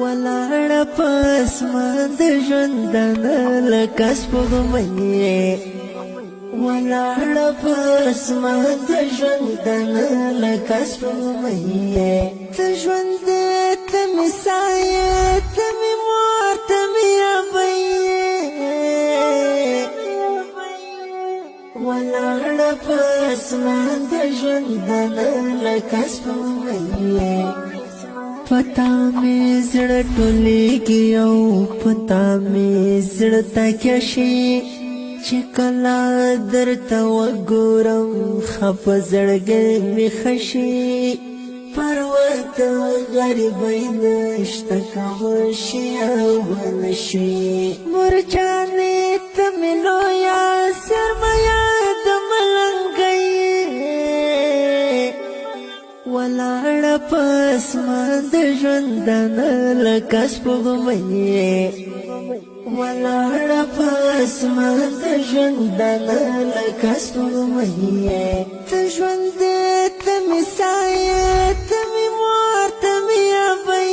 ولاړه پس مان د ژوندانه لکه سپوږمۍ ولاړه پس مان د ژوندانه لکه سپوږمۍ ته ژوند ته مې سایه ته مې مور ته مې ابۍ ولاړه پس مان د ژوندانه لکه سپوږمۍ پتا می زړه ټولېږي او پتا می زړه تکیه شي چې کله درته وګورم خفه زړګی مې ښه شي پروا د غریبۍ نشته که وشي او ونه شي مور جانې ته مې لویه سرمایه د ملنګۍ ولاړه پس مان د ژوندانه لکه سپوږمۍ ولاړه پس مان د ژوندانه لکه سپوږمۍ ته ژوند ته مې سایه ته مې مور ته مې ابۍ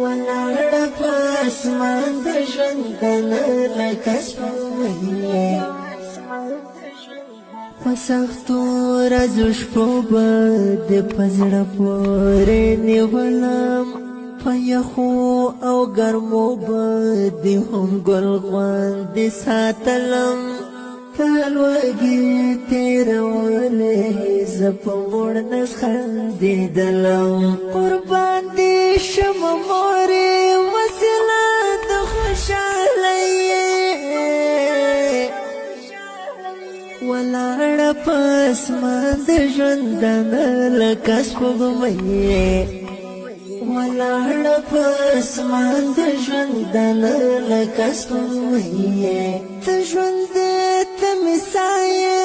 ولاړه پس مان د ژوندانه لکه سپوږمۍ پسختو رازو شپو به د پزړه پورې نیولم په یخو او ګرمو به د هم ګل غوندې ساتلم په لوږې تېرولې زه په موړ نس خندېدلم قربان دې شمه مورې وسیله د خوشحالۍ ولاړه پس مان د ژوندانه لکه سپوږمۍ ولاړه پس مان د ژوندانه لکه سپوږمۍ ته ژوند ته مې سایه